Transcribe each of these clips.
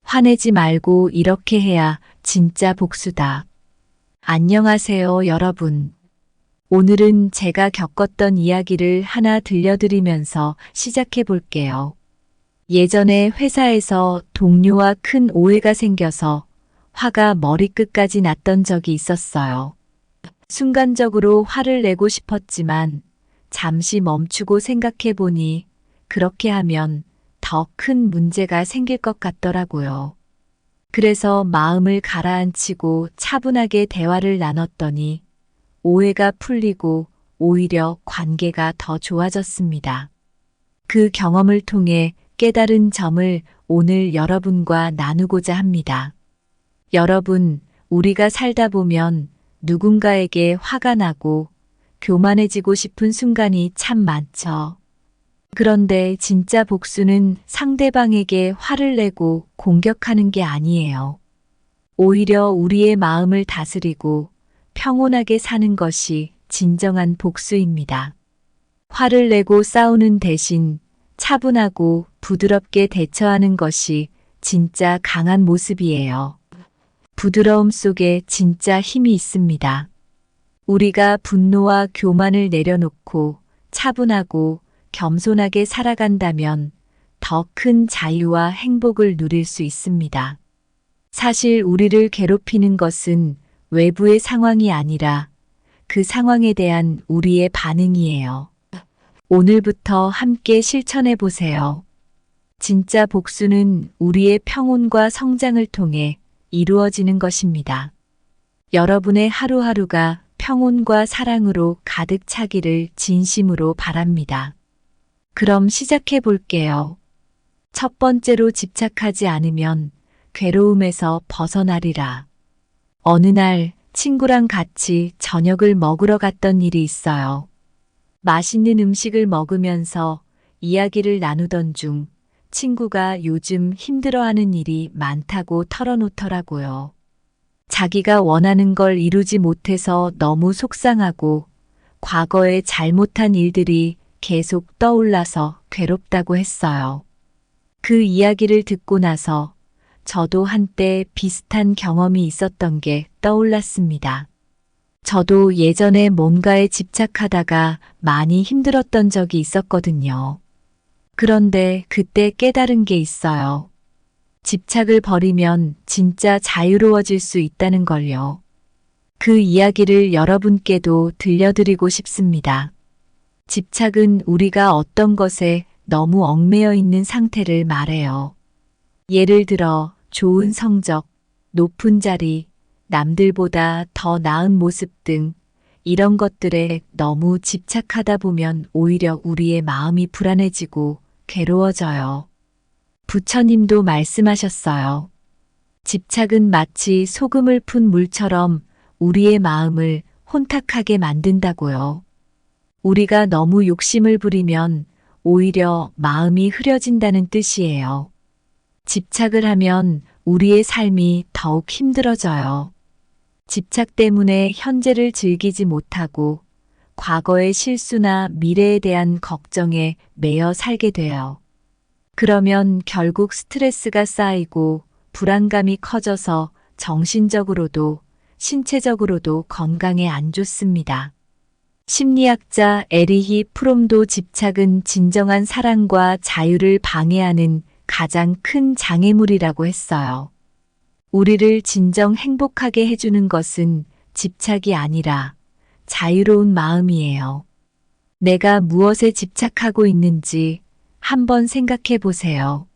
화내지 말고 이렇게 해야 진짜 복수다. 안녕하세요, 여러분. 오늘은 제가 겪었던 이야기를 하나 들려드리면서 시작해 볼게요. 예전에 회사에서 동료와 큰 오해가 생겨서 화가 머리끝까지 났던 적이 있었어요. 순간적으로 화를 내고 싶었지만 잠시 멈추고 생각해 보니 그렇게 하면 더 큰 문제가 생길 것 같더라고요. 그래서 마음을 가라앉히고 차분하게 대화를 나눴더니 오해가 풀리고 오히려 관계가 더 좋아졌습니다. 그 경험을 통해 깨달은 점을 오늘 여러분과 나누고자 합니다. 여러분, 우리가 살다 보면 누군가에게 화가 나고 교만해지고 싶은 순간이 참 많죠. 그런데 진짜 복수는 상대방에게 화를 내고 공격하는 게 아니에요. 오히려 우리의 마음을 다스리고 평온하게 사는 것이 진정한 복수입니다. 화를 내고 싸우는 대신 차분하고 부드럽게 대처하는 것이 진짜 강한 모습이에요. 부드러움 속에 진짜 힘이 있습니다. 우리가 분노와 교만을 내려놓고 차분하고 겸손하게 살아간다면 더 큰 자유와 행복을 누릴 수 있습니다. 사실 우리를 괴롭히는 것은 외부의 상황이 아니라 그 상황에 대한 우리의 반응이에요. 오늘부터 함께 실천해 보세요. 진짜 복수는 우리의 평온과 성장을 통해 이루어지는 것입니다. 여러분의 하루하루가 평온과 사랑으로 가득 차기를 진심으로 바랍니다. 그럼 시작해 볼게요. 첫 번째로 집착하지 않으면 괴로움에서 벗어나리라. 어느 날 친구랑 같이 저녁을 먹으러 갔던 일이 있어요. 맛있는 음식을 먹으면서 이야기를 나누던 중 친구가 요즘 힘들어하는 일이 많다고 털어놓더라고요. 자기가 원하는 걸 이루지 못해서 너무 속상하고 과거에 잘못한 일들이 계속 떠올라서 괴롭다고 했어요. 그 이야기를 듣고 나서 저도 한때 비슷한 경험이 있었던 게 떠올랐습니다. 저도 예전에 뭔가에 집착하다가 많이 힘들었던 적이 있었거든요. 그런데 그때 깨달은 게 있어요. 집착을 버리면 진짜 자유로워질 수 있다는 걸요. 그 이야기를 여러분께도 들려드리고 싶습니다. 집착은 우리가 어떤 것에 너무 얽매여 있는 상태를 말해요. 예를 들어 좋은 성적, 높은 자리, 남들보다 더 나은 모습 등 이런 것들에 너무 집착하다 보면 오히려 우리의 마음이 불안해지고 괴로워져요. 부처님도 말씀하셨어요. 집착은 마치 소금을 푼 물처럼 우리의 마음을 혼탁하게 만든다고요. 우리가 너무 욕심을 부리면 오히려 마음이 흐려진다는 뜻이에요. 집착을 하면 우리의 삶이 더욱 힘들어져요. 집착 때문에 현재를 즐기지 못하고 과거의 실수나 미래에 대한 걱정에 매여 살게 돼요. 그러면 결국 스트레스가 쌓이고 불안감이 커져서 정신적으로도 신체적으로도 건강에 안 좋습니다. 심리학자 에리히 프롬도 집착은 진정한 사랑과 자유를 방해하는 가장 큰 장애물이라고 했어요. 우리를 진정 행복하게 해주는 것은 집착이 아니라 자유로운 마음이에요. 내가 무엇에 집착하고 있는지 한번 생각해 보세요.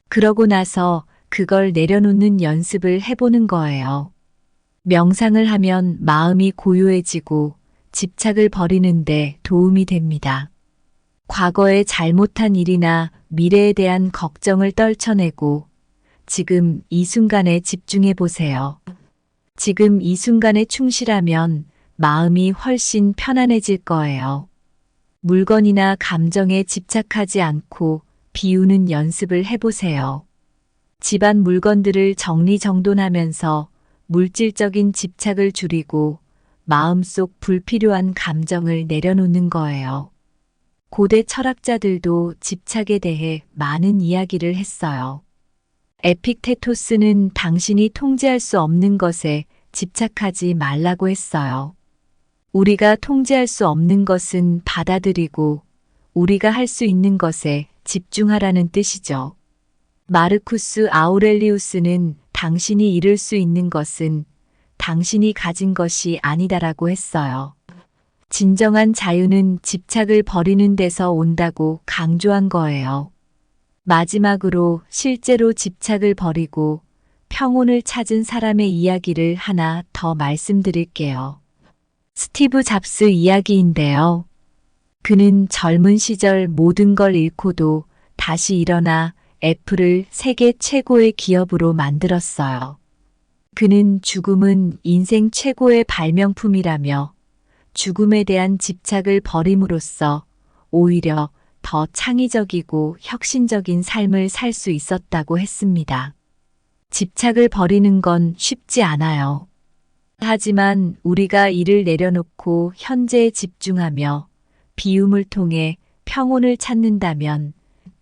그러고 나서 그걸 내려놓는 연습을 해보는 거예요. 명상을 하면 마음이 고요해지고 집착을 버리는데 도움이 됩니다. 과거에 잘못한 일이나 미래에 대한 걱정을 떨쳐내고 지금 이 순간에 집중해 보세요. 지금 이 순간에 충실하면 마음이 훨씬 편안해질 거예요. 물건이나 감정에 집착하지 않고 비우는 연습을 해보세요. 집안 물건들을 정리정돈하면서 물질적인 집착을 줄이고 마음속 불필요한 감정을 내려놓는 거예요. 고대 철학자들도 집착에 대해 많은 이야기를 했어요. 에픽테토스는 당신이 통제할 수 없는 것에 집착하지 말라고 했어요. 우리가 통제할 수 없는 것은 받아들이고 우리가 할 수 있는 것에 집중하라는 뜻이죠. 마르쿠스 아우렐리우스는 당신이 이룰 수 있는 것은 당신이 가진 것이 아니다라고 했어요. 진정한 자유는 집착을 버리는 데서 온다고 강조한 거예요. 마지막으로 실제로 집착을 버리고 평온을 찾은 사람의 이야기를 하나 더 말씀드릴게요. 스티브 잡스 이야기인데요. 그는 젊은 시절 모든 걸 잃고도 다시 일어나 애플을 세계 최고의 기업으로 만들었어요. 그는 죽음은 인생 최고의 발명품이라며 죽음에 대한 집착을 버림으로써 오히려 더 창의적이고 혁신적인 삶을 살 수 있었다고 했습니다. 집착을 버리는 건 쉽지 않아요. 하지만 우리가 이를 내려놓고 현재에 집중하며 비움을 통해 평온을 찾는다면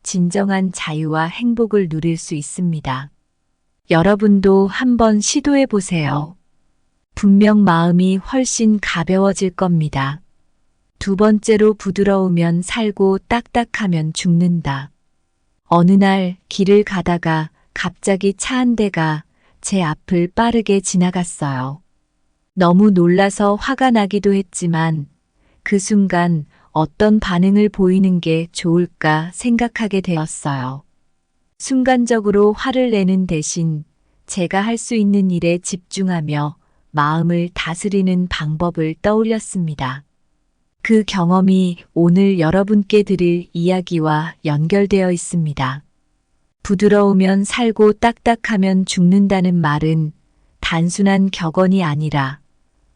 진정한 자유와 행복을 누릴 수 있습니다. 여러분도 한번 시도해 보세요. 분명 마음이 훨씬 가벼워질 겁니다. 두 번째로 부드러우면 살고 딱딱하면 죽는다. 어느 날 길을 가다가 갑자기 차 한 대가 제 앞을 빠르게 지나갔어요. 너무 놀라서 화가 나기도 했지만 그 순간 어떤 반응을 보이는 게 좋을까 생각하게 되었어요. 순간적으로 화를 내는 대신 제가 할 수 있는 일에 집중하며 마음을 다스리는 방법을 떠올렸습니다. 그 경험이 오늘 여러분께 드릴 이야기와 연결되어 있습니다. 부드러우면 살고 딱딱하면 죽는다는 말은 단순한 격언이 아니라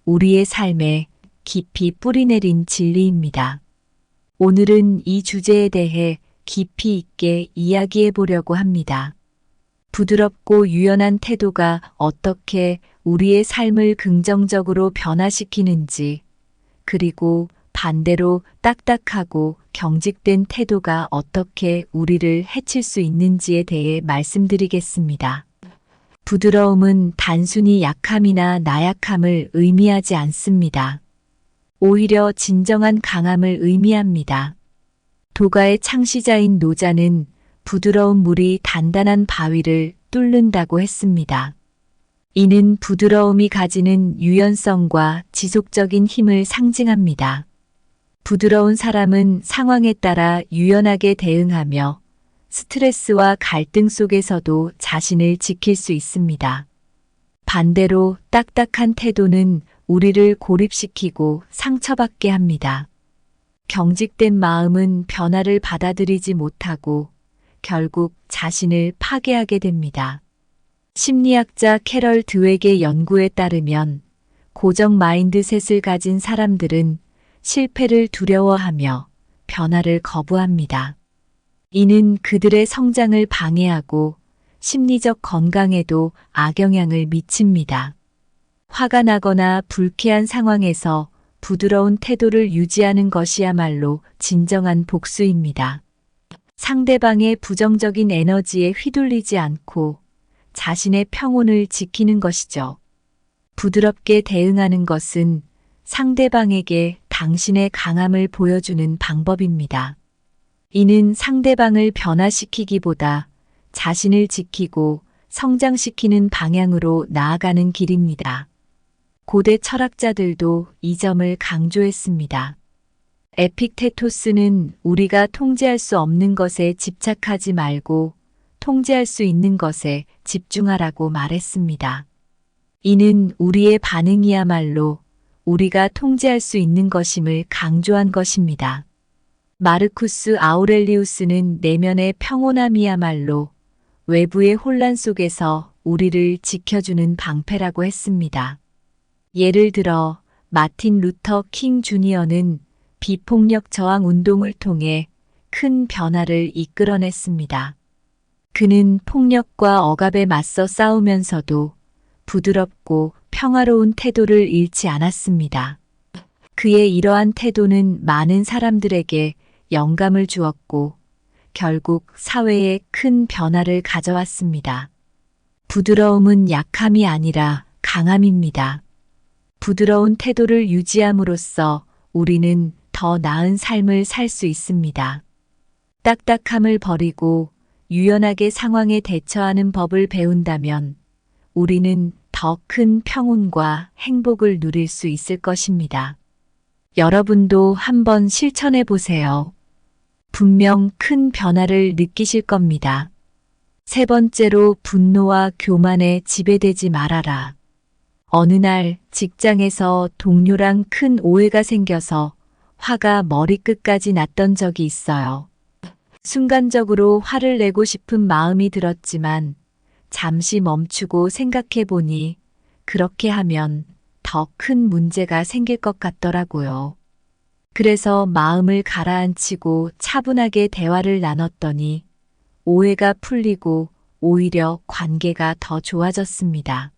우리의 삶에 깊이 뿌리내린 진리입니다. 오늘은 이 주제에 대해 깊이 있게 이야기해 보려고 합니다. 부드럽고 유연한 태도가 어떻게 우리의 삶을 긍정적으로 변화시키는지, 그리고 반대로 딱딱하고 경직된 태도가 어떻게 우리를 해칠 수 있는지에 대해 말씀드리겠습니다. 부드러움은 단순히 약함이나 나약함을 의미하지 않습니다. 오히려 진정한 강함을 의미합니다. 도가의 창시자인 노자는 부드러운 물이 단단한 바위를 뚫는다고 했습니다. 이는 부드러움이 가지는 유연성과 지속적인 힘을 상징합니다. 부드러운 사람은 상황에 따라 유연하게 대응하며 스트레스와 갈등 속에서도 자신을 지킬 수 있습니다. 반대로 딱딱한 태도는 우리를 고립시키고 상처받게 합니다. 경직된 마음은 변화를 받아들이지 못하고 결국 자신을 파괴하게 됩니다. 심리학자 캐럴 드웩의 연구에 따르면 고정 마인드셋을 가진 사람들은 실패를 두려워하며 변화를 거부합니다. 이는 그들의 성장을 방해하고 심리적 건강에도 악영향을 미칩니다. 화가 나거나 불쾌한 상황에서 부드러운 태도를 유지하는 것이야말로 진정한 복수입니다. 상대방의 부정적인 에너지에 휘둘리지 않고 자신의 평온을 지키는 것이죠. 부드럽게 대응하는 것은 상대방에게 당신의 강함을 보여주는 방법입니다. 이는 상대방을 변화시키기보다 자신을 지키고 성장시키는 방향으로 나아가는 길입니다. 고대 철학자들도 이 점을 강조했습니다. 에픽테토스는 우리가 통제할 수 없는 것에 집착하지 말고 통제할 수 있는 것에 집중하라고 말했습니다. 이는 우리의 반응이야말로 우리가 통제할 수 있는 것임을 강조한 것입니다. 마르쿠스 아우렐리우스는 내면의 평온함이야말로 외부의 혼란 속에서 우리를 지켜주는 방패라고 했습니다. 예를 들어 마틴 루터 킹 주니어는 비폭력 저항 운동을 통해 큰 변화를 이끌어냈습니다. 그는 폭력과 억압에 맞서 싸우면서도 부드럽고 평화로운 태도를 잃지 않았습니다. 그의 이러한 태도는 많은 사람들에게 영감을 주었고 결국 사회에 큰 변화를 가져왔습니다. 부드러움은 약함이 아니라 강함입니다. 부드러운 태도를 유지함으로써 우리는 더 나은 삶을 살 수 있습니다. 딱딱함을 버리고 유연하게 상황에 대처하는 법을 배운다면 우리는 더 큰 평온과 행복을 누릴 수 있을 것입니다. 여러분도 한번 실천해 보세요. 분명 큰 변화를 느끼실 겁니다. 세 번째로 분노와 교만에 지배되지 말아라. 어느 날 직장에서 동료랑 큰 오해가 생겨서 화가 머리끝까지 났던 적이 있어요. 순간적으로 화를 내고 싶은 마음이 들었지만 잠시 멈추고 생각해 보니 그렇게 하면 더 큰 문제가 생길 것 같더라고요. 그래서 마음을 가라앉히고 차분하게 대화를 나눴더니 오해가 풀리고 오히려 관계가 더 좋아졌습니다.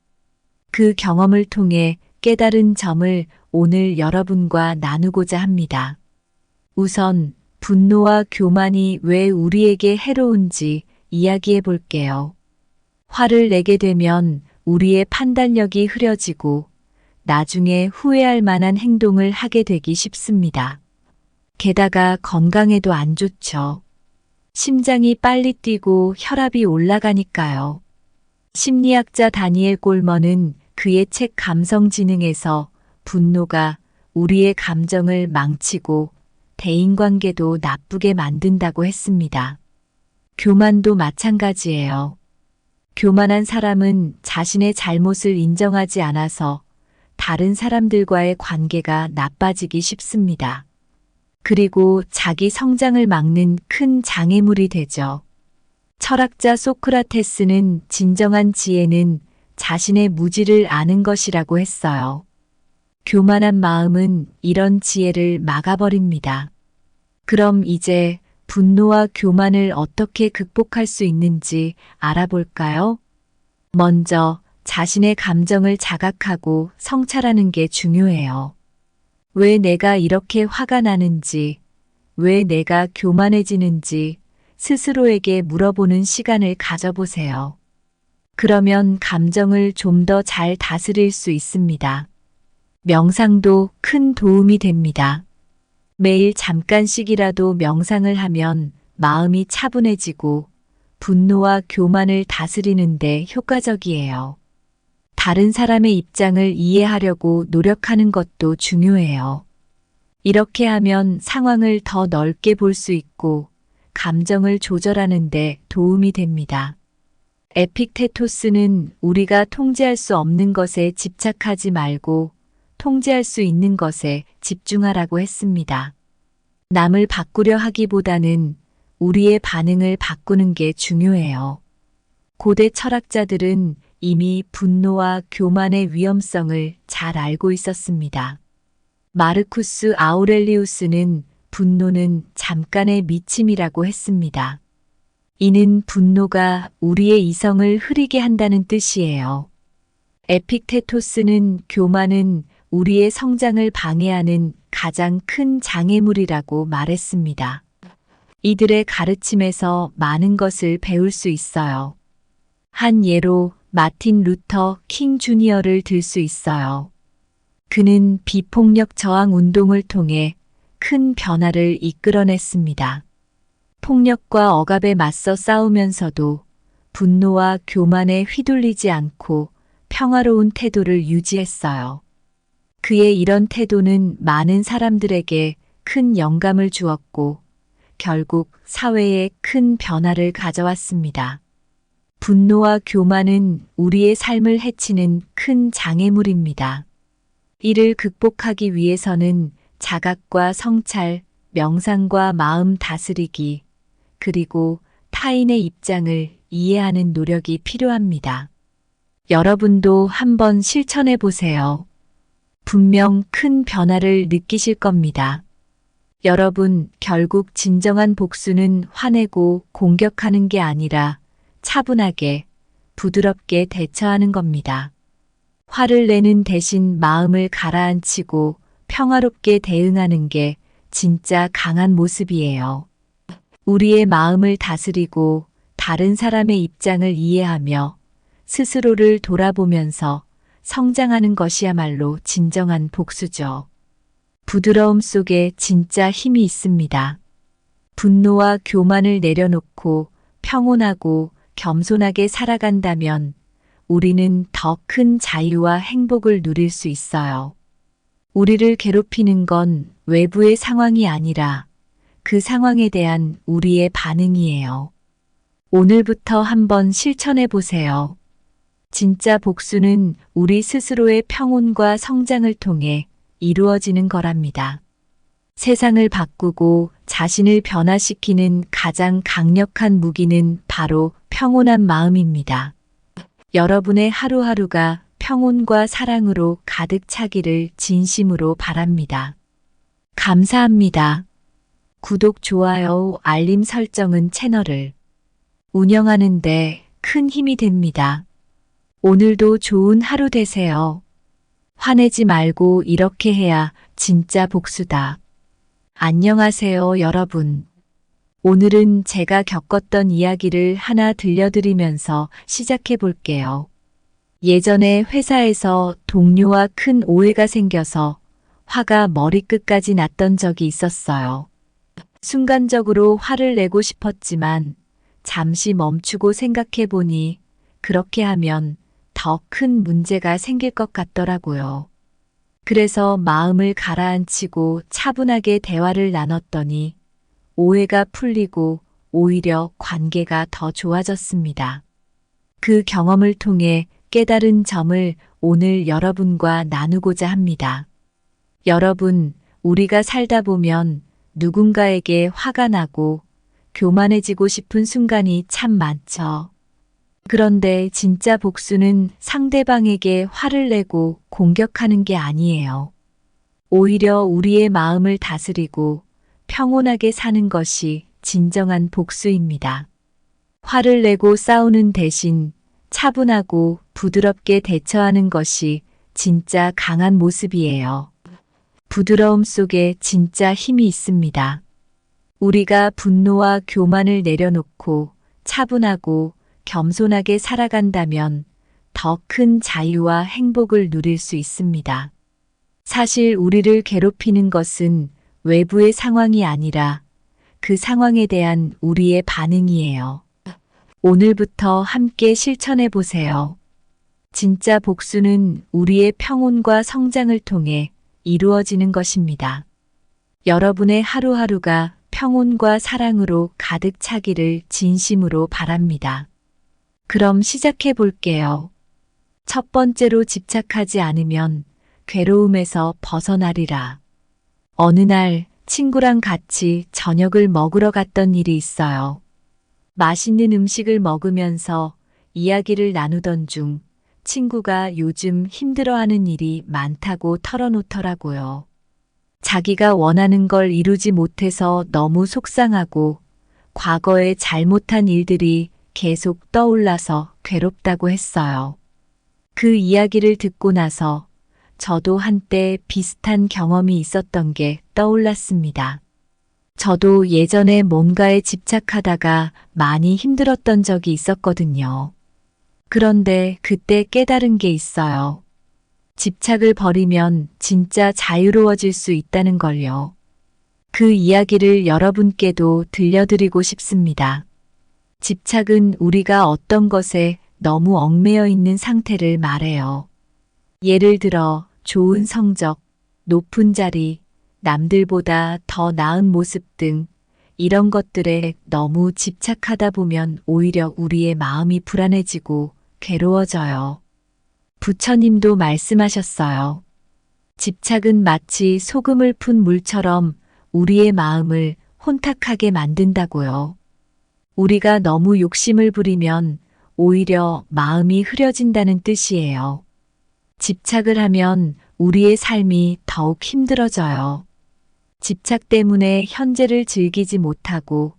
그 경험을 통해 깨달은 점을 오늘 여러분과 나누고자 합니다. 우선 분노와 교만이 왜 우리에게 해로운지 이야기해 볼게요. 화를 내게 되면 우리의 판단력이 흐려지고 나중에 후회할 만한 행동을 하게 되기 쉽습니다. 게다가 건강에도 안 좋죠. 심장이 빨리 뛰고 혈압이 올라가니까요. 심리학자 다니엘 골먼은 그의 책 감성지능에서 분노가 우리의 감정을 망치고 대인관계도 나쁘게 만든다고 했습니다. 교만도 마찬가지예요. 교만한 사람은 자신의 잘못을 인정하지 않아서 다른 사람들과의 관계가 나빠지기 쉽습니다. 그리고 자기 성장을 막는 큰 장애물이 되죠. 철학자 소크라테스는 진정한 지혜는 자신의 무지를 아는 것이라고 했어요. 교만한 마음은 이런 지혜를 막아버립니다. 그럼 이제 분노와 교만을 어떻게 극복할 수 있는지 알아볼까요? 먼저 자신의 감정을 자각하고 성찰하는 게 중요해요. 왜 내가 이렇게 화가 나는지, 왜 내가 교만해지는지 스스로에게 물어보는 시간을 가져보세요. 그러면 감정을 좀 더 잘 다스릴 수 있습니다. 명상도 큰 도움이 됩니다. 매일 잠깐씩이라도 명상을 하면 마음이 차분해지고 분노와 교만을 다스리는 데 효과적이에요. 다른 사람의 입장을 이해하려고 노력하는 것도 중요해요. 이렇게 하면 상황을 더 넓게 볼 수 있고 감정을 조절하는 데 도움이 됩니다. 에픽테토스는 우리가 통제할 수 없는 것에 집착하지 말고 통제할 수 있는 것에 집중하라고 했습니다. 남을 바꾸려 하기보다는 우리의 반응을 바꾸는 게 중요해요. 고대 철학자들은 이미 분노와 교만의 위험성을 잘 알고 있었습니다. 마르쿠스 아우렐리우스는 분노는 잠깐의 미침이라고 했습니다. 이는 분노가 우리의 이성을 흐리게 한다는 뜻이에요. 에픽테토스는 교만은 우리의 성장을 방해하는 가장 큰 장애물이라고 말했습니다. 이들의 가르침에서 많은 것을 배울 수 있어요. 한 예로 마틴 루터 킹 주니어를 들 수 있어요. 그는 비폭력 저항 운동을 통해 큰 변화를 이끌어냈습니다. 폭력과 억압에 맞서 싸우면서도 분노와 교만에 휘둘리지 않고 평화로운 태도를 유지했어요. 그의 이런 태도는 많은 사람들에게 큰 영감을 주었고 결국 사회에 큰 변화를 가져왔습니다. 분노와 교만은 우리의 삶을 해치는 큰 장애물입니다. 이를 극복하기 위해서는 자각과 성찰, 명상과 마음 다스리기, 그리고 타인의 입장을 이해하는 노력이 필요합니다. 여러분도 한번 실천해 보세요. 분명 큰 변화를 느끼실 겁니다. 여러분, 결국 진정한 복수는 화내고 공격하는 게 아니라 차분하게, 부드럽게 대처하는 겁니다. 화를 내는 대신 마음을 가라앉히고 평화롭게 대응하는 게 진짜 강한 모습이에요. 우리의 마음을 다스리고 다른 사람의 입장을 이해하며 스스로를 돌아보면서 성장하는 것이야말로 진정한 복수죠. 부드러움 속에 진짜 힘이 있습니다. 분노와 교만을 내려놓고 평온하고 겸손하게 살아간다면 우리는 더 큰 자유와 행복을 누릴 수 있어요. 우리를 괴롭히는 건 외부의 상황이 아니라 그 상황에 대한 우리의 반응이에요. 오늘부터 한번 실천해 보세요. 진짜 복수는 우리 스스로의 평온과 성장을 통해 이루어지는 거랍니다. 세상을 바꾸고 자신을 변화시키는 가장 강력한 무기는 바로 평온한 마음입니다. 여러분의 하루하루가 평온과 사랑으로 가득 차기를 진심으로 바랍니다. 감사합니다. 구독, 좋아요, 알림 설정은 채널을 운영하는 데 큰 힘이 됩니다. 오늘도 좋은 하루 되세요. 화내지 말고 이렇게 해야 진짜 복수다. 안녕하세요, 여러분. 오늘은 제가 겪었던 이야기를 하나 들려드리면서 시작해 볼게요. 예전에 회사에서 동료와 큰 오해가 생겨서 화가 머리끝까지 났던 적이 있었어요. 순간적으로 화를 내고 싶었지만 잠시 멈추고 생각해 보니 그렇게 하면 더 큰 문제가 생길 것 같더라고요. 그래서 마음을 가라앉히고 차분하게 대화를 나눴더니 오해가 풀리고 오히려 관계가 더 좋아졌습니다. 그 경험을 통해 깨달은 점을 오늘 여러분과 나누고자 합니다. 여러분, 우리가 살다 보면 누군가에게 화가 나고 교만해지고 싶은 순간이 참 많죠. 그런데 진짜 복수는 상대방에게 화를 내고 공격하는 게 아니에요. 오히려 우리의 마음을 다스리고 평온하게 사는 것이 진정한 복수입니다. 화를 내고 싸우는 대신 차분하고 부드럽게 대처하는 것이 진짜 강한 모습이에요. 부드러움 속에 진짜 힘이 있습니다. 우리가 분노와 교만을 내려놓고 차분하고 겸손하게 살아간다면 더 큰 자유와 행복을 누릴 수 있습니다. 사실 우리를 괴롭히는 것은 외부의 상황이 아니라 그 상황에 대한 우리의 반응이에요. 오늘부터 함께 실천해 보세요. 진짜 복수는 우리의 평온과 성장을 통해 이루어지는 것입니다. 여러분의 하루하루가 평온과 사랑으로 가득 차기를 진심으로 바랍니다. 그럼 시작해 볼게요. 첫 번째로 집착하지 않으면 괴로움에서 벗어나리라. 어느 날 친구랑 같이 저녁을 먹으러 갔던 일이 있어요. 맛있는 음식을 먹으면서 이야기를 나누던 중 친구가 요즘 힘들어하는 일이 많다고 털어놓더라고요. 자기가 원하는 걸 이루지 못해서 너무 속상하고 과거에 잘못한 일들이 계속 떠올라서 괴롭다고 했어요. 그 이야기를 듣고 나서 저도 한때 비슷한 경험이 있었던 게 떠올랐습니다. 저도 예전에 뭔가에 집착하다가 많이 힘들었던 적이 있었거든요. 그런데 그때 깨달은 게 있어요. 집착을 버리면 진짜 자유로워질 수 있다는 걸요. 그 이야기를 여러분께도 들려드리고 싶습니다. 집착은 우리가 어떤 것에 너무 얽매여 있는 상태를 말해요. 예를 들어 좋은 성적, 높은 자리, 남들보다 더 나은 모습 등 이런 것들에 너무 집착하다 보면 오히려 우리의 마음이 불안해지고 괴로워져요. 부처님도 말씀하셨어요. 집착은 마치 소금을 푼 물처럼 우리의 마음을 혼탁하게 만든다고요. 우리가 너무 욕심을 부리면 오히려 마음이 흐려진다는 뜻이에요. 집착을 하면 우리의 삶이 더욱 힘들어져요. 집착 때문에 현재를 즐기지 못하고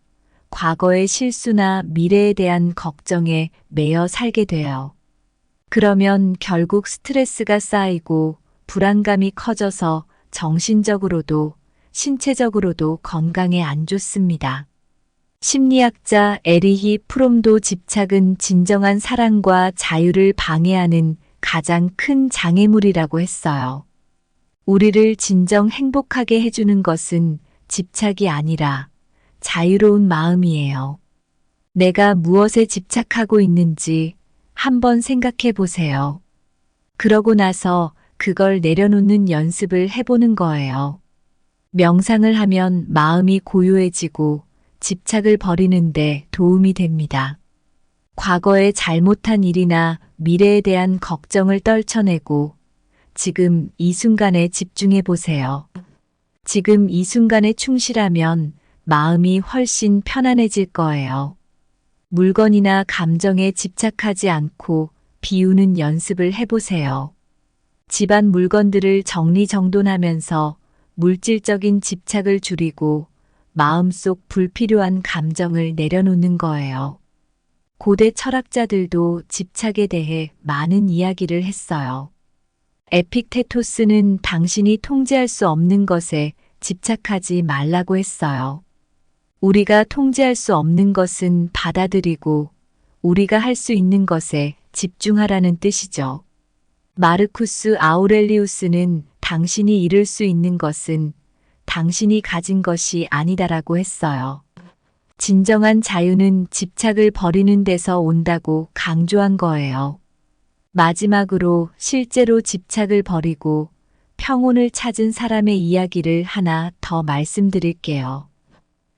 과거의 실수나 미래에 대한 걱정에 매여 살게 돼요. 그러면 결국 스트레스가 쌓이고 불안감이 커져서 정신적으로도 신체적으로도 건강에 안 좋습니다. 심리학자 에리히 프롬도 집착은 진정한 사랑과 자유를 방해하는 가장 큰 장애물이라고 했어요. 우리를 진정 행복하게 해주는 것은 집착이 아니라 자유로운 마음이에요. 내가 무엇에 집착하고 있는지 한번 생각해 보세요. 그러고 나서 그걸 내려놓는 연습을 해보는 거예요. 명상을 하면 마음이 고요해지고 집착을 버리는데 도움이 됩니다. 과거에 잘못한 일이나 미래에 대한 걱정을 떨쳐내고 지금 이 순간에 집중해 보세요. 지금 이 순간에 충실하면 마음이 훨씬 편안해질 거예요. 물건이나 감정에 집착하지 않고 비우는 연습을 해보세요. 집안 물건들을 정리정돈하면서 물질적인 집착을 줄이고 마음속 불필요한 감정을 내려놓는 거예요. 고대 철학자들도 집착에 대해 많은 이야기를 했어요. 에픽테토스는 당신이 통제할 수 없는 것에 집착하지 말라고 했어요. 우리가 통제할 수 없는 것은 받아들이고 우리가 할 수 있는 것에 집중하라는 뜻이죠. 마르쿠스 아우렐리우스는 당신이 이룰 수 있는 것은 당신이 가진 것이 아니다라고 했어요. 진정한 자유는 집착을 버리는 데서 온다고 강조한 거예요. 마지막으로 실제로 집착을 버리고 평온을 찾은 사람의 이야기를 하나 더 말씀드릴게요.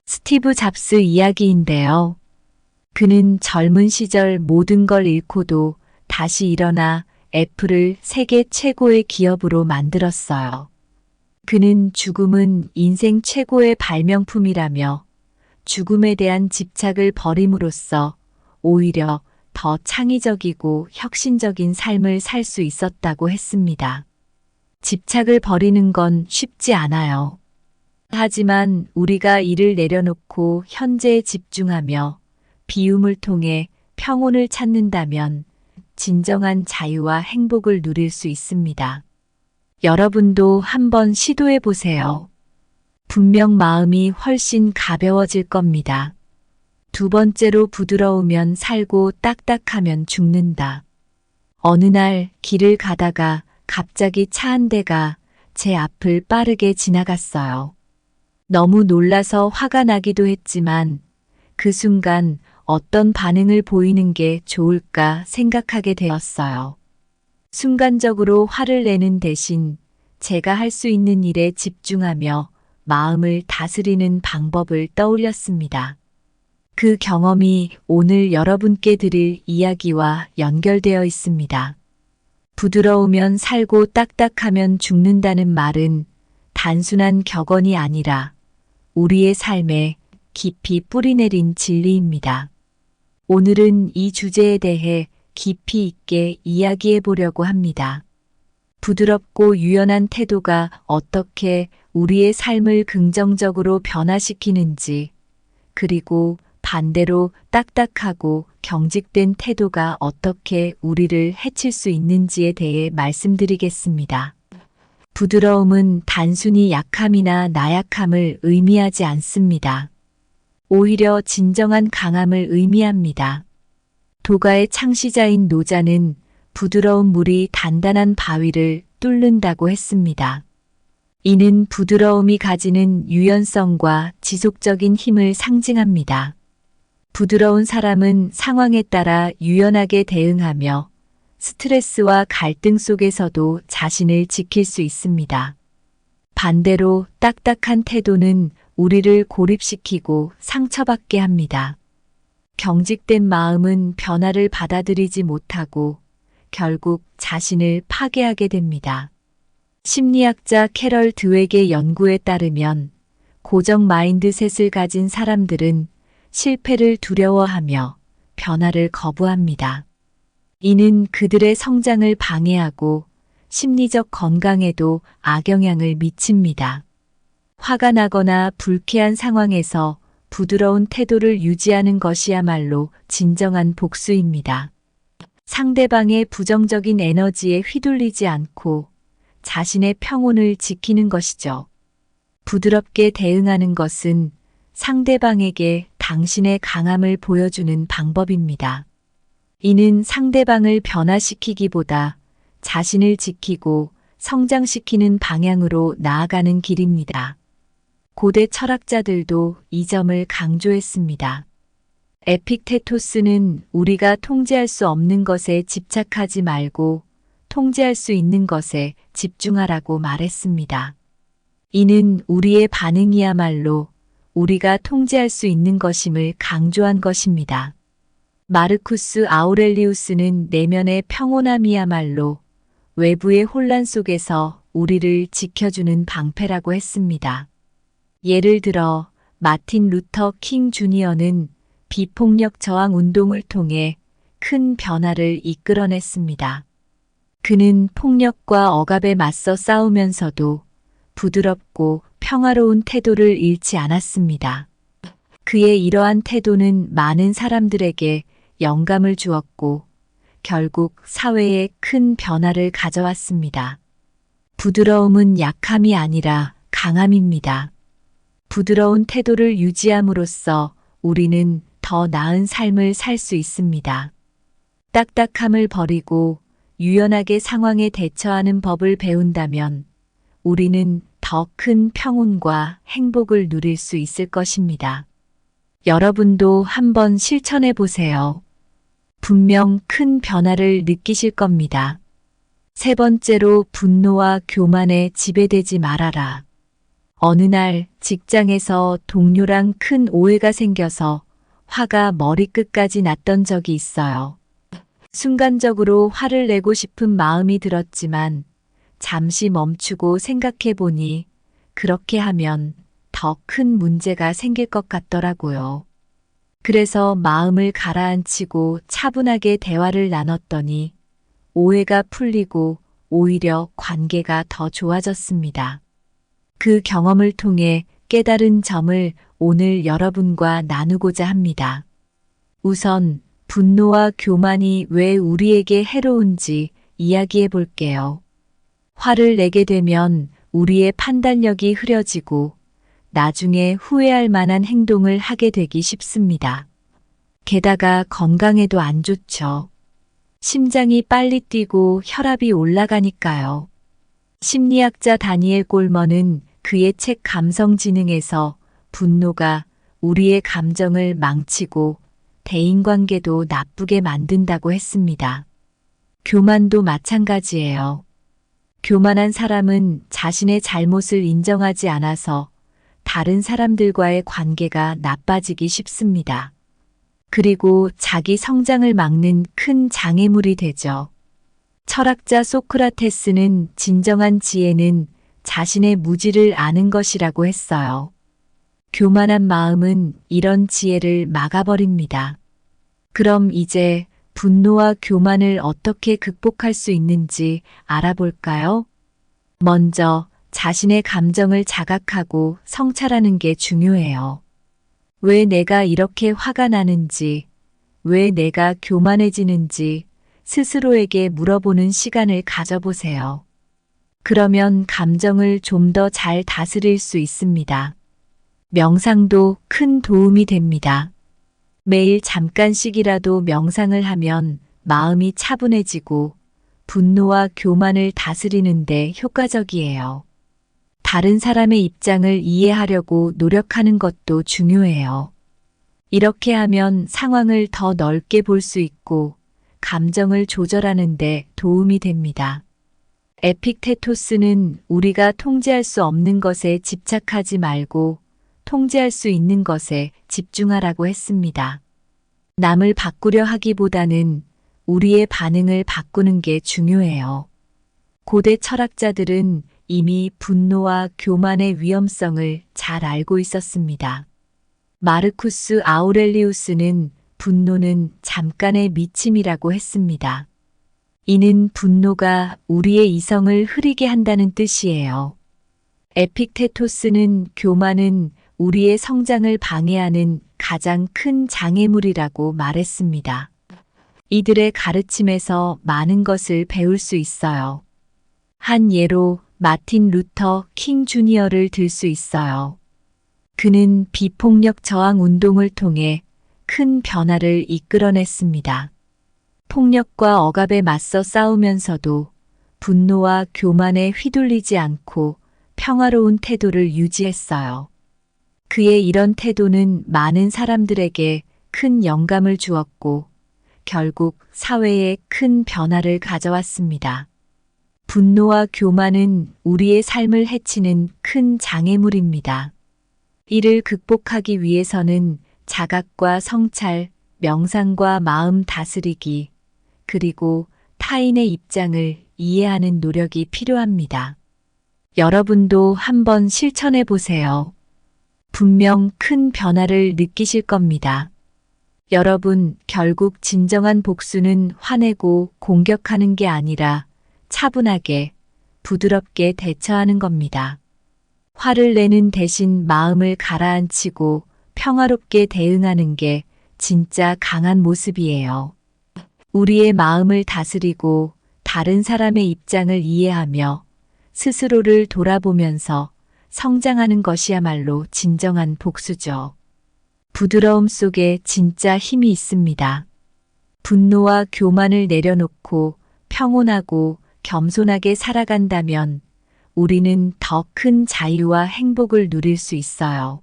스티브 잡스 이야기인데요. 그는 젊은 시절 모든 걸 잃고도 다시 일어나 애플을 세계 최고의 기업으로 만들었어요. 그는 죽음은 인생 최고의 발명품이라며 죽음에 대한 집착을 버림으로써 오히려 더 창의적이고 혁신적인 삶을 살 수 있었다고 했습니다. 집착을 버리는 건 쉽지 않아요. 하지만 우리가 이를 내려놓고 현재에 집중하며 비움을 통해 평온을 찾는다면 진정한 자유와 행복을 누릴 수 있습니다. 여러분도 한번 시도해 보세요. 분명 마음이 훨씬 가벼워질 겁니다. 두 번째로 부드러우면 살고 딱딱하면 죽는다. 어느 날 길을 가다가 갑자기 차 한 대가 제 앞을 빠르게 지나갔어요. 너무 놀라서 화가 나기도 했지만 그 순간 어떤 반응을 보이는 게 좋을까 생각하게 되었어요. 순간적으로 화를 내는 대신 제가 할 수 있는 일에 집중하며 마음을 다스리는 방법을 떠올렸습니다. 그 경험이 오늘 여러분께 드릴 이야기와 연결되어 있습니다. 부드러우면 살고 딱딱하면 죽는다는 말은 단순한 격언이 아니라 우리의 삶에 깊이 뿌리내린 진리입니다. 오늘은 이 주제에 대해 깊이 있게 이야기해 보려고 합니다. 부드럽고 유연한 태도가 어떻게 우리의 삶을 긍정적으로 변화시키는지, 그리고 반대로 딱딱하고 경직된 태도가 어떻게 우리를 해칠 수 있는지에 대해 말씀드리겠습니다. 부드러움은 단순히 약함이나 나약함을 의미하지 않습니다. 오히려 진정한 강함을 의미합니다. 도가의 창시자인 노자는 부드러운 물이 단단한 바위를 뚫는다고 했습니다. 이는 부드러움이 가지는 유연성과 지속적인 힘을 상징합니다. 부드러운 사람은 상황에 따라 유연하게 대응하며 스트레스와 갈등 속에서도 자신을 지킬 수 있습니다. 반대로 딱딱한 태도는 우리를 고립시키고 상처받게 합니다. 경직된 마음은 변화를 받아들이지 못하고 결국 자신을 파괴하게 됩니다. 심리학자 캐럴 드웩의 연구에 따르면 고정 마인드셋을 가진 사람들은 실패를 두려워하며 변화를 거부합니다. 이는 그들의 성장을 방해하고 심리적 건강에도 악영향을 미칩니다. 화가 나거나 불쾌한 상황에서 부드러운 태도를 유지하는 것이야말로 진정한 복수입니다. 상대방의 부정적인 에너지에 휘둘리지 않고 자신의 평온을 지키는 것이죠. 부드럽게 대응하는 것은 상대방에게 당신의 강함을 보여주는 방법입니다. 이는 상대방을 변화시키기보다 자신을 지키고 성장시키는 방향으로 나아가는 길입니다. 고대 철학자들도 이 점을 강조했습니다. 에픽테토스는 우리가 통제할 수 없는 것에 집착하지 말고 통제할 수 있는 것에 집중하라고 말했습니다. 이는 우리의 반응이야말로 우리가 통제할 수 있는 것임을 강조한 것입니다. 마르쿠스 아우렐리우스는 내면의 평온함이야말로 외부의 혼란 속에서 우리를 지켜주는 방패라고 했습니다. 예를 들어 마틴 루터 킹 주니어는 비폭력 저항 운동을 통해 큰 변화를 이끌어냈습니다. 그는 폭력과 억압에 맞서 싸우면서도 부드럽고 평화로운 태도를 잃지 않았습니다. 그의 이러한 태도는 많은 사람들에게 영감을 주었고 결국 사회에 큰 변화를 가져왔습니다. 부드러움은 약함이 아니라 강함입니다. 부드러운 태도를 유지함으로써 우리는 더 나은 삶을 살 수 있습니다. 딱딱함을 버리고 유연하게 상황에 대처하는 법을 배운다면 우리는 더 큰 평온과 행복을 누릴 수 있을 것입니다. 여러분도 한번 실천해 보세요. 분명 큰 변화를 느끼실 겁니다. 세 번째로 분노와 교만에 지배되지 말아라. 어느 날 직장에서 동료랑 큰 오해가 생겨서 화가 머리끝까지 났던 적이 있어요. 순간적으로 화를 내고 싶은 마음이 들었지만 잠시 멈추고 생각해 보니 그렇게 하면 더 큰 문제가 생길 것 같더라고요. 그래서 마음을 가라앉히고 차분하게 대화를 나눴더니 오해가 풀리고 오히려 관계가 더 좋아졌습니다. 그 경험을 통해 깨달은 점을 오늘 여러분과 나누고자 합니다. 우선 분노와 교만이 왜 우리에게 해로운지 이야기해 볼게요. 화를 내게 되면 우리의 판단력이 흐려지고 나중에 후회할 만한 행동을 하게 되기 쉽습니다. 게다가 건강에도 안 좋죠. 심장이 빨리 뛰고 혈압이 올라가니까요. 심리학자 다니엘 골먼은 그의 책 감성지능에서 분노가 우리의 감정을 망치고 대인관계도 나쁘게 만든다고 했습니다. 교만도 마찬가지예요. 교만한 사람은 자신의 잘못을 인정하지 않아서 다른 사람들과의 관계가 나빠지기 쉽습니다. 그리고 자기 성장을 막는 큰 장애물이 되죠. 철학자 소크라테스는 진정한 지혜는 자신의 무지를 아는 것이라고 했어요. 교만한 마음은 이런 지혜를 막아버립니다. 그럼 이제 분노와 교만을 어떻게 극복할 수 있는지 알아볼까요? 먼저 자신의 감정을 자각하고 성찰하는 게 중요해요. 왜 내가 이렇게 화가 나는지, 왜 내가 교만해지는지 스스로에게 물어보는 시간을 가져보세요. 그러면 감정을 좀 더 잘 다스릴 수 있습니다. 명상도 큰 도움이 됩니다. 매일 잠깐씩이라도 명상을 하면 마음이 차분해지고 분노와 교만을 다스리는 데 효과적이에요. 다른 사람의 입장을 이해하려고 노력하는 것도 중요해요. 이렇게 하면 상황을 더 넓게 볼 수 있고 감정을 조절하는 데 도움이 됩니다. 에픽테토스는 우리가 통제할 수 없는 것에 집착하지 말고 통제할 수 있는 것에 집중하라고 했습니다. 남을 바꾸려 하기보다는 우리의 반응을 바꾸는 게 중요해요. 고대 철학자들은 이미 분노와 교만의 위험성을 잘 알고 있었습니다. 마르쿠스 아우렐리우스는 분노는 잠깐의 미침이라고 했습니다. 이는 분노가 우리의 이성을 흐리게 한다는 뜻이에요. 에픽테토스는 교만은 우리의 성장을 방해하는 가장 큰 장애물이라고 말했습니다. 이들의 가르침에서 많은 것을 배울 수 있어요. 한 예로 마틴 루터 킹 주니어를 들 수 있어요. 그는 비폭력 저항 운동을 통해 큰 변화를 이끌어냈습니다. 폭력과 억압에 맞서 싸우면서도 분노와 교만에 휘둘리지 않고 평화로운 태도를 유지했어요. 그의 이런 태도는 많은 사람들에게 큰 영감을 주었고 결국 사회에 큰 변화를 가져왔습니다. 분노와 교만은 우리의 삶을 해치는 큰 장애물입니다. 이를 극복하기 위해서는 자각과 성찰, 명상과 마음 다스리기, 그리고 타인의 입장을 이해하는 노력이 필요합니다. 여러분도 한번 실천해 보세요. 분명 큰 변화를 느끼실 겁니다. 여러분, 결국 진정한 복수는 화내고 공격하는 게 아니라 차분하게, 부드럽게 대처하는 겁니다. 화를 내는 대신 마음을 가라앉히고 평화롭게 대응하는 게 진짜 강한 모습이에요. 우리의 마음을 다스리고 다른 사람의 입장을 이해하며 스스로를 돌아보면서 성장하는 것이야말로 진정한 복수죠. 부드러움 속에 진짜 힘이 있습니다. 분노와 교만을 내려놓고 평온하고 겸손하게 살아간다면 우리는 더 큰 자유와 행복을 누릴 수 있어요.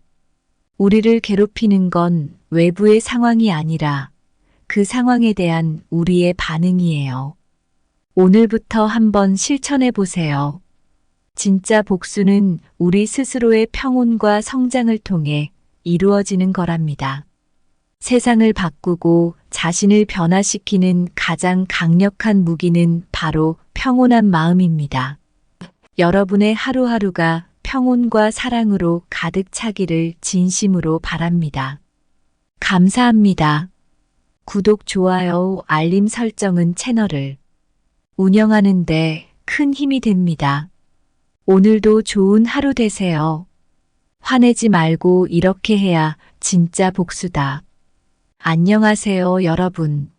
우리를 괴롭히는 건 외부의 상황이 아니라 그 상황에 대한 우리의 반응이에요. 오늘부터 한번 실천해 보세요. 진짜 복수는 우리 스스로의 평온과 성장을 통해 이루어지는 거랍니다. 세상을 바꾸고 자신을 변화시키는 가장 강력한 무기는 바로 평온한 마음입니다. 여러분의 하루하루가 평온과 사랑으로 가득 차기를 진심으로 바랍니다. 감사합니다. 구독, 좋아요, 알림 설정은 채널을 운영하는데 큰 힘이 됩니다. 오늘도 좋은 하루 되세요. 화내지 말고 이렇게 해야 진짜 복수다. 안녕하세요, 여러분.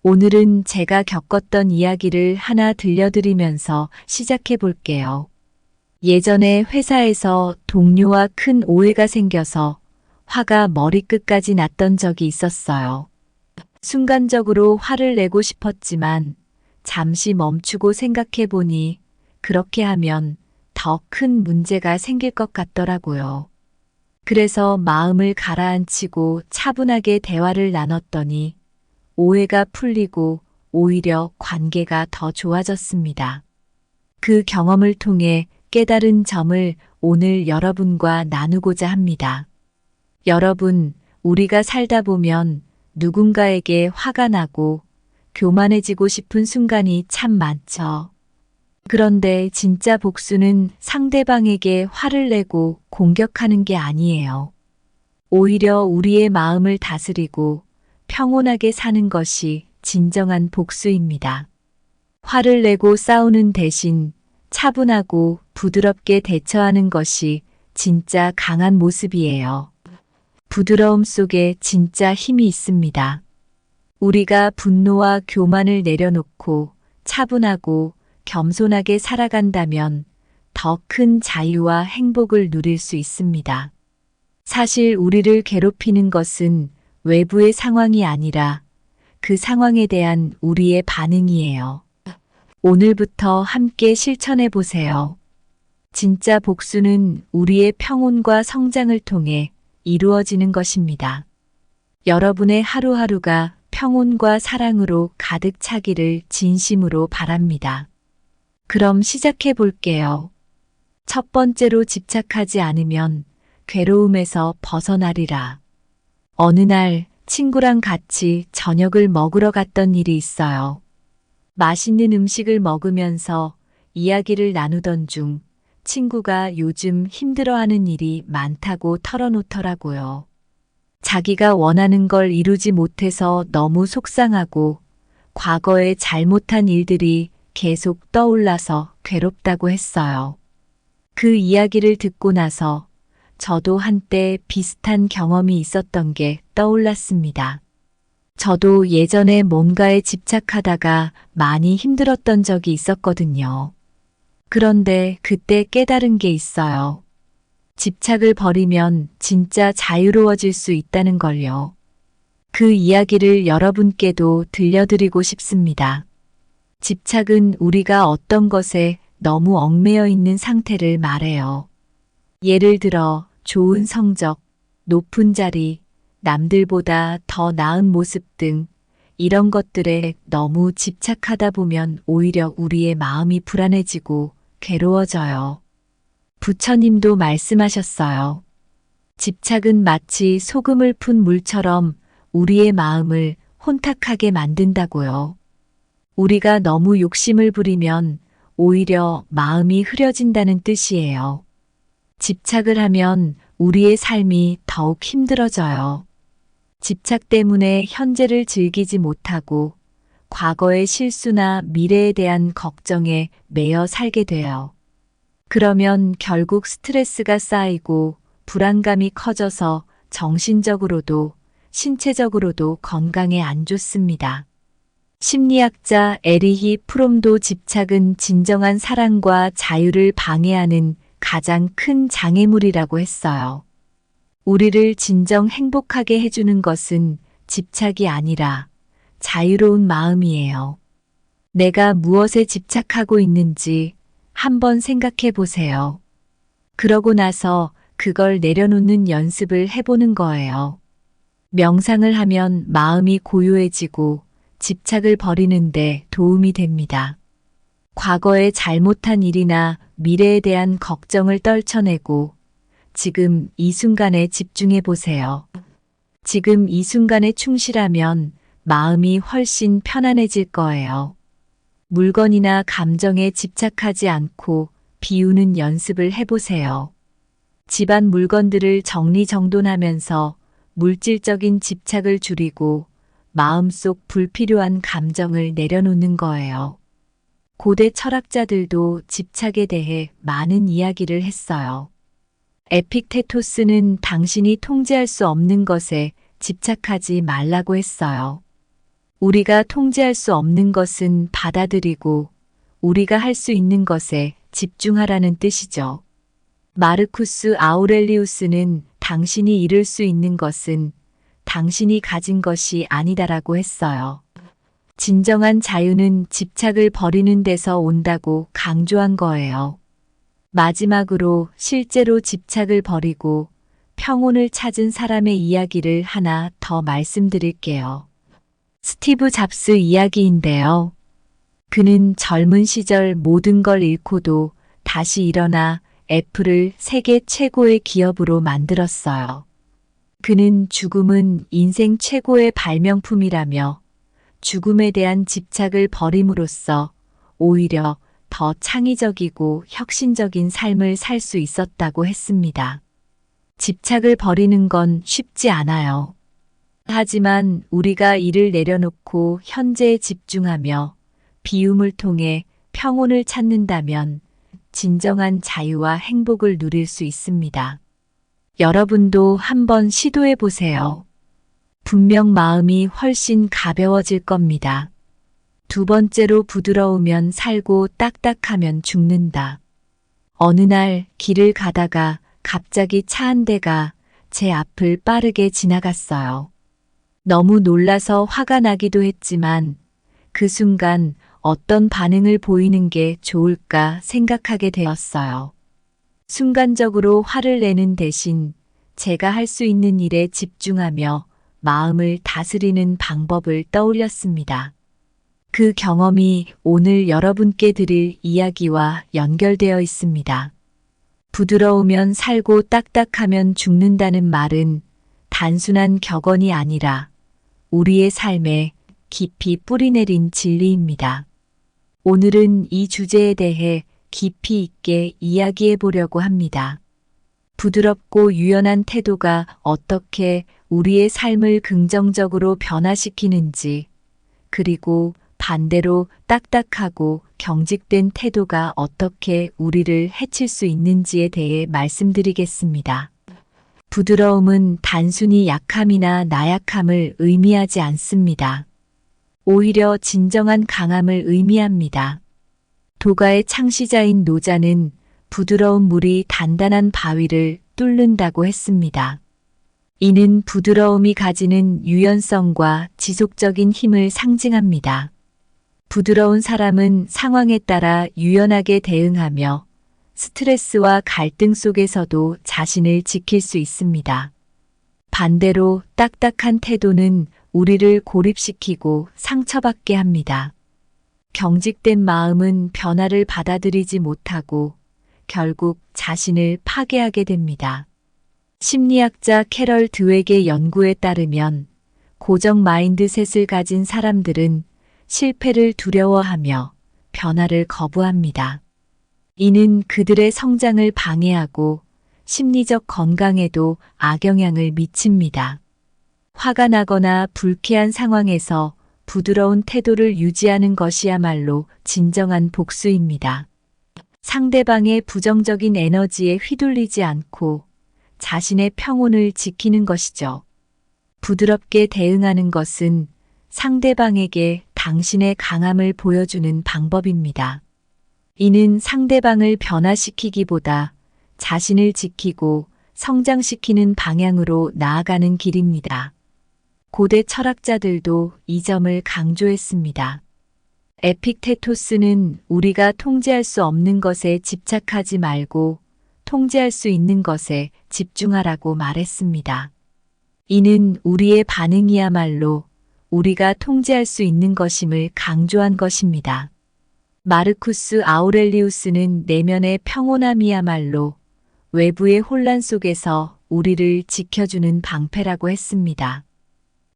오늘은 제가 겪었던 이야기를 하나 들려드리면서 시작해 볼게요. 예전에 회사에서 동료와 큰 오해가 생겨서 화가 머리끝까지 났던 적이 있었어요. 순간적으로 화를 내고 싶었지만 잠시 멈추고 생각해 보니 그렇게 하면 더 큰 문제가 생길 것 같더라고요. 그래서 마음을 가라앉히고 차분하게 대화를 나눴더니 오해가 풀리고 오히려 관계가 더 좋아졌습니다. 그 경험을 통해 깨달은 점을 오늘 여러분과 나누고자 합니다. 여러분, 우리가 살다 보면 누군가에게 화가 나고 교만해지고 싶은 순간이 참 많죠. 그런데 진짜 복수는 상대방에게 화를 내고 공격하는 게 아니에요. 오히려 우리의 마음을 다스리고 평온하게 사는 것이 진정한 복수입니다. 화를 내고 싸우는 대신 차분하고 부드럽게 대처하는 것이 진짜 강한 모습이에요. 부드러움 속에 진짜 힘이 있습니다. 우리가 분노와 교만을 내려놓고 차분하고 겸손하게 살아간다면 더 큰 자유와 행복을 누릴 수 있습니다. 사실 우리를 괴롭히는 것은 외부의 상황이 아니라 그 상황에 대한 우리의 반응이에요. 오늘부터 함께 실천해 보세요. 진짜 복수는 우리의 평온과 성장을 통해 이루어지는 것입니다. 여러분의 하루하루가 평온과 사랑으로 가득 차기를 진심으로 바랍니다. 그럼 시작해 볼게요. 첫 번째로, 집착하지 않으면 괴로움에서 벗어나리라. 어느 날 친구랑 같이 저녁을 먹으러 갔던 일이 있어요. 맛있는 음식을 먹으면서 이야기를 나누던 중 친구가 요즘 힘들어하는 일이 많다고 털어놓더라고요. 자기가 원하는 걸 이루지 못해서 너무 속상하고 과거에 잘못한 일들이 계속 떠올라서 괴롭다고 했어요. 그 이야기를 듣고 나서 저도 한때 비슷한 경험이 있었던 게 떠올랐습니다. 저도 예전에 뭔가에 집착하다가 많이 힘들었던 적이 있었거든요. 그런데 그때 깨달은 게 있어요. 집착을 버리면 진짜 자유로워질 수 있다는 걸요. 그 이야기를 여러분께도 들려드리고 싶습니다. 집착은 우리가 어떤 것에 너무 얽매여 있는 상태를 말해요. 예를 들어 좋은 성적, 높은 자리, 남들보다 더 나은 모습 등 이런 것들에 너무 집착하다 보면 오히려 우리의 마음이 불안해지고 괴로워져요. 부처님도 말씀하셨어요. 집착은 마치 소금을 푼 물처럼 우리의 마음을 혼탁하게 만든다고요. 우리가 너무 욕심을 부리면 오히려 마음이 흐려진다는 뜻이에요. 집착을 하면 우리의 삶이 더욱 힘들어져요. 집착 때문에 현재를 즐기지 못하고 과거의 실수나 미래에 대한 걱정에 매여 살게 돼요. 그러면 결국 스트레스가 쌓이고 불안감이 커져서 정신적으로도 신체적으로도 건강에 안 좋습니다. 심리학자 에리히 프롬도 집착은 진정한 사랑과 자유를 방해하는 가장 큰 장애물이라고 했어요. 우리를 진정 행복하게 해주는 것은 집착이 아니라 자유로운 마음이에요. 내가 무엇에 집착하고 있는지 한번 생각해 보세요. 그러고 나서 그걸 내려놓는 연습을 해보는 거예요. 명상을 하면 마음이 고요해지고 집착을 버리는데 도움이 됩니다. 과거에 잘못한 일이나 미래에 대한 걱정을 떨쳐내고 지금 이 순간에 집중해 보세요. 지금 이 순간에 충실하면 마음이 훨씬 편안해질 거예요. 물건이나 감정에 집착하지 않고 비우는 연습을 해보세요. 집안 물건들을 정리정돈하면서 물질적인 집착을 줄이고 마음속 불필요한 감정을 내려놓는 거예요. 고대 철학자들도 집착에 대해 많은 이야기를 했어요. 에픽테토스는 당신이 통제할 수 없는 것에 집착하지 말라고 했어요. 우리가 통제할 수 없는 것은 받아들이고 우리가 할 수 있는 것에 집중하라는 뜻이죠. 마르쿠스 아우렐리우스는 당신이 이룰 수 있는 것은 당신이 가진 것이 아니다라고 했어요. 진정한 자유는 집착을 버리는 데서 온다고 강조한 거예요. 마지막으로 실제로 집착을 버리고 평온을 찾은 사람의 이야기를 하나 더 말씀드릴게요. 스티브 잡스 이야기인데요. 그는 젊은 시절 모든 걸 잃고도 다시 일어나 애플을 세계 최고의 기업으로 만들었어요. 그는 죽음은 인생 최고의 발명품이라며 죽음에 대한 집착을 버림으로써 오히려 더 창의적이고 혁신적인 삶을 살 수 있었다고 했습니다. 집착을 버리는 건 쉽지 않아요. 하지만 우리가 이를 내려놓고 현재에 집중하며 비움을 통해 평온을 찾는다면 진정한 자유와 행복을 누릴 수 있습니다. 여러분도 한번 시도해 보세요. 분명 마음이 훨씬 가벼워질 겁니다. 두 번째로 부드러우면 살고 딱딱하면 죽는다. 어느 날 길을 가다가 갑자기 차 한 대가 제 앞을 빠르게 지나갔어요. 너무 놀라서 화가 나기도 했지만 그 순간 어떤 반응을 보이는 게 좋을까 생각하게 되었어요. 순간적으로 화를 내는 대신 제가 할 수 있는 일에 집중하며 마음을 다스리는 방법을 떠올렸습니다. 그 경험이 오늘 여러분께 드릴 이야기와 연결되어 있습니다. 부드러우면 살고 딱딱하면 죽는다는 말은 단순한 격언이 아니라 우리의 삶에 깊이 뿌리내린 진리입니다. 오늘은 이 주제에 대해 깊이 있게 이야기해 보려고 합니다. 부드럽고 유연한 태도가 어떻게 우리의 삶을 긍정적으로 변화시키는지, 그리고 반대로 딱딱하고 경직된 태도가 어떻게 우리를 해칠 수 있는지에 대해 말씀드리겠습니다. 부드러움은 단순히 약함이나 나약함을 의미하지 않습니다. 오히려 진정한 강함을 의미합니다. 도가의 창시자인 노자는 부드러운 물이 단단한 바위를 뚫는다고 했습니다. 이는 부드러움이 가지는 유연성과 지속적인 힘을 상징합니다. 부드러운 사람은 상황에 따라 유연하게 대응하며 스트레스와 갈등 속에서도 자신을 지킬 수 있습니다. 반대로 딱딱한 태도는 우리를 고립시키고 상처받게 합니다. 경직된 마음은 변화를 받아들이지 못하고 결국 자신을 파괴하게 됩니다. 심리학자 캐럴 드웩의 연구에 따르면 고정 마인드셋을 가진 사람들은 실패를 두려워하며 변화를 거부합니다. 이는 그들의 성장을 방해하고 심리적 건강에도 악영향을 미칩니다. 화가 나거나 불쾌한 상황에서 부드러운 태도를 유지하는 것이야말로 진정한 복수입니다. 상대방의 부정적인 에너지에 휘둘리지 않고 자신의 평온을 지키는 것이죠. 부드럽게 대응하는 것은 상대방에게 당신의 강함을 보여주는 방법입니다. 이는 상대방을 변화시키기보다 자신을 지키고 성장시키는 방향으로 나아가는 길입니다. 고대 철학자들도 이 점을 강조했습니다. 에픽테토스는 우리가 통제할 수 없는 것에 집착하지 말고 통제할 수 있는 것에 집중하라고 말했습니다. 이는 우리의 반응이야말로 우리가 통제할 수 있는 것임을 강조한 것입니다. 마르쿠스 아우렐리우스는 내면의 평온함이야말로 외부의 혼란 속에서 우리를 지켜주는 방패라고 했습니다.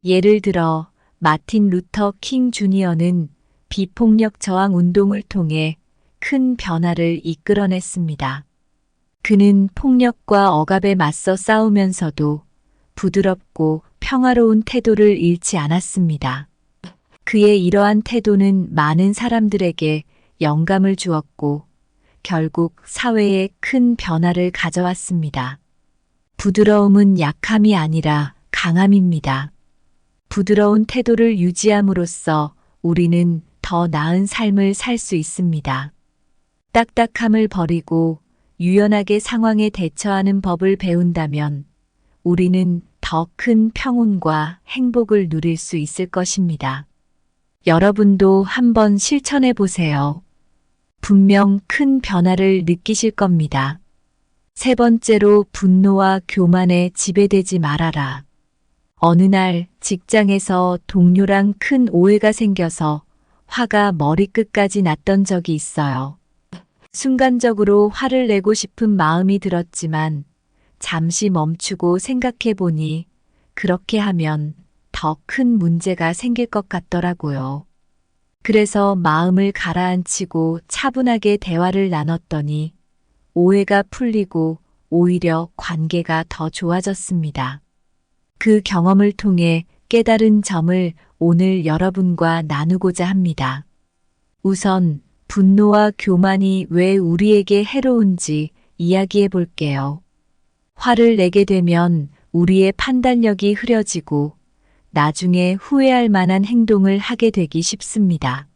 예를 들어 마틴 루터 킹 주니어는 비폭력 저항 운동을 통해 큰 변화를 이끌어냈습니다. 그는 폭력과 억압에 맞서 싸우면서도 부드럽고 평화로운 태도를 잃지 않았습니다. 그의 이러한 태도는 많은 사람들에게 영감을 주었고 결국 사회에 큰 변화를 가져왔습니다. 부드러움은 약함이 아니라 강함입니다. 부드러운 태도를 유지함으로써 우리는 더 나은 삶을 살 수 있습니다. 딱딱함을 버리고 유연하게 상황에 대처하는 법을 배운다면 우리는 더 큰 평온과 행복을 누릴 수 있을 것입니다. 여러분도 한번 실천해 보세요. 분명 큰 변화를 느끼실 겁니다. 세 번째로 분노와 교만에 지배되지 말아라. 어느 날 직장에서 동료랑 큰 오해가 생겨서 화가 머리끝까지 났던 적이 있어요. 순간적으로 화를 내고 싶은 마음이 들었지만 잠시 멈추고 생각해 보니 그렇게 하면 더 큰 문제가 생길 것 같더라고요. 그래서 마음을 가라앉히고 차분하게 대화를 나눴더니 오해가 풀리고 오히려 관계가 더 좋아졌습니다. 그 경험을 통해 깨달은 점을 오늘 여러분과 나누고자 합니다. 우선 분노와 교만이 왜 우리에게 해로운지 이야기해 볼게요. 화를 내게 되면 우리의 판단력이 흐려지고 나중에 후회할 만한 행동을 하게 되기 쉽습니다.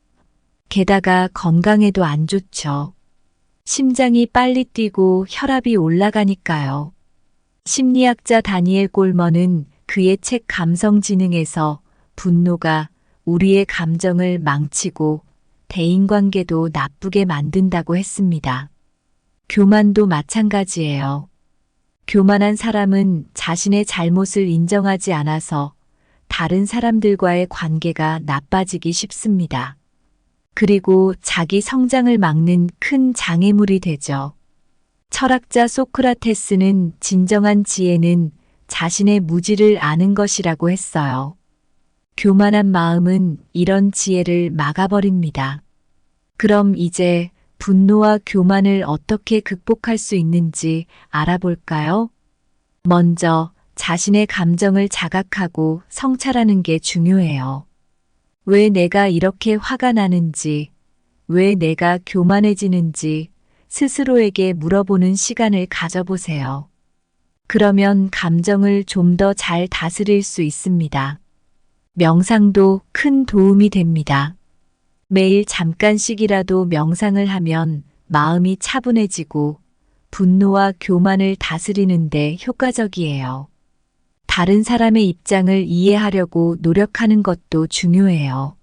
게다가 건강에도 안 좋죠. 심장이 빨리 뛰고 혈압이 올라가니까요. 심리학자 다니엘 골먼은 그의 책 감성지능에서 분노가 우리의 감정을 망치고 대인관계도 나쁘게 만든다고 했습니다. 교만도 마찬가지예요. 교만한 사람은 자신의 잘못을 인정하지 않아서 다른 사람들과의 관계가 나빠지기 쉽습니다. 그리고 자기 성장을 막는 큰 장애물이 되죠. 철학자 소크라테스는 진정한 지혜는 자신의 무지를 아는 것이라고 했어요. 교만한 마음은 이런 지혜를 막아버립니다. 그럼 이제 분노와 교만을 어떻게 극복할 수 있는지 알아볼까요? 먼저 자신의 감정을 자각하고 성찰하는 게 중요해요. 왜 내가 이렇게 화가 나는지, 왜 내가 교만해지는지 스스로에게 물어보는 시간을 가져보세요. 그러면 감정을 좀 더 잘 다스릴 수 있습니다. 명상도 큰 도움이 됩니다. 매일 잠깐씩이라도 명상을 하면 마음이 차분해지고 분노와 교만을 다스리는데 효과적이에요. 다른 사람의 입장을 이해하려고 노력하는 것도 중요해요.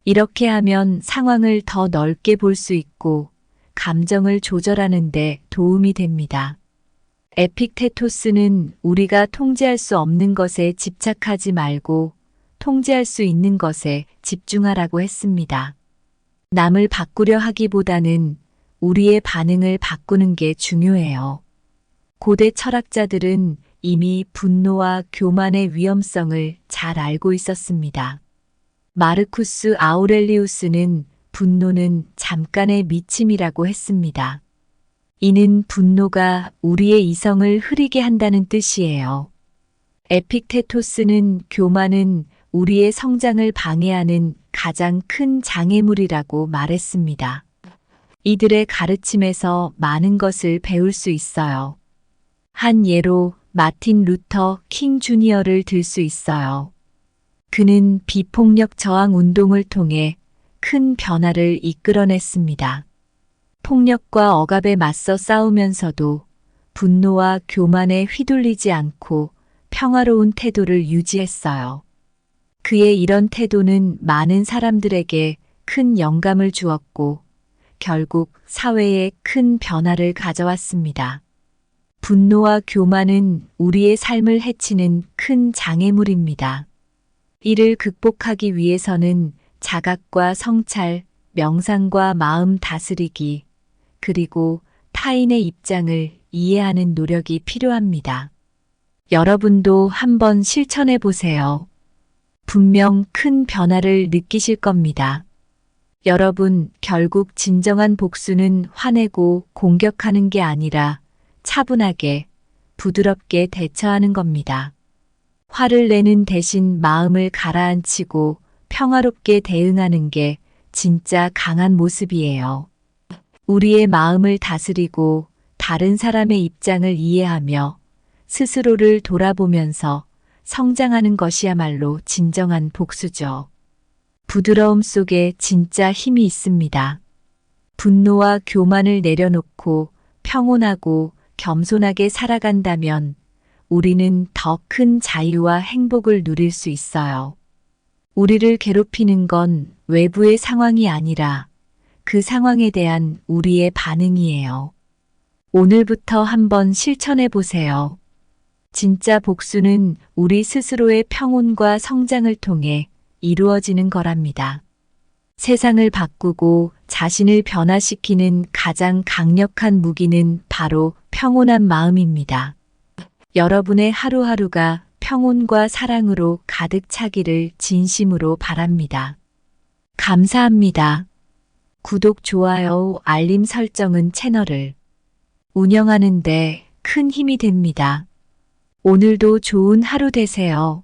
이렇게 하면 상황을 더 넓게 볼 수 있고 감정을 조절하는 데 도움이 됩니다. 에픽테토스는 우리가 통제할 수 없는 것에 집착하지 말고 통제할 수 있는 것에 집중하라고 했습니다. 남을 바꾸려 하기보다는 우리의 반응을 바꾸는 게 중요해요. 고대 철학자들은 이미 분노와 교만의 위험성을 잘 알고 있었습니다. 마르쿠스 아우렐리우스는 분노는 잠깐의 미침이라고 했습니다. 이는 분노가 우리의 이성을 흐리게 한다는 뜻이에요. 에픽테토스는 교만은 우리의 성장을 방해하는 가장 큰 장애물이라고 말했습니다. 이들의 가르침에서 많은 것을 배울 수 있어요. 한 예로 마틴 루터 킹 주니어를 들 수 있어요. 그는 비폭력 저항 운동을 통해 큰 변화를 이끌어냈습니다. 폭력과 억압에 맞서 싸우면서도 분노와 교만에 휘둘리지 않고 평화로운 태도를 유지했어요. 그의 이런 태도는 많은 사람들에게 큰 영감을 주었고 결국 사회에 큰 변화를 가져왔습니다. 분노와 교만은 우리의 삶을 해치는 큰 장애물입니다. 이를 극복하기 위해서는 자각과 성찰, 명상과 마음 다스리기, 그리고 타인의 입장을 이해하는 노력이 필요합니다. 여러분도 한번 실천해 보세요. 분명 큰 변화를 느끼실 겁니다. 여러분, 결국 진정한 복수는 화내고 공격하는 게 아니라 차분하게, 부드럽게 대처하는 겁니다. 화를 내는 대신 마음을 가라앉히고 평화롭게 대응하는 게 진짜 강한 모습이에요. 우리의 마음을 다스리고 다른 사람의 입장을 이해하며 스스로를 돌아보면서 성장하는 것이야말로 진정한 복수죠. 부드러움 속에 진짜 힘이 있습니다. 분노와 교만을 내려놓고 평온하고 겸손하게 살아간다면 우리는 더 큰 자유와 행복을 누릴 수 있어요. 우리를 괴롭히는 건 외부의 상황이 아니라 그 상황에 대한 우리의 반응이에요. 오늘부터 한번 실천해 보세요. 진짜 복수는 우리 스스로의 평온과 성장을 통해 이루어지는 거랍니다. 세상을 바꾸고 자신을 변화시키는 가장 강력한 무기는 바로 평온한 마음입니다. 여러분의 하루하루가 평온과 사랑으로 가득 차기를 진심으로 바랍니다. 감사합니다. 구독, 좋아요, 알림 설정은 채널을 운영하는 데 큰 힘이 됩니다. 오늘도 좋은 하루 되세요.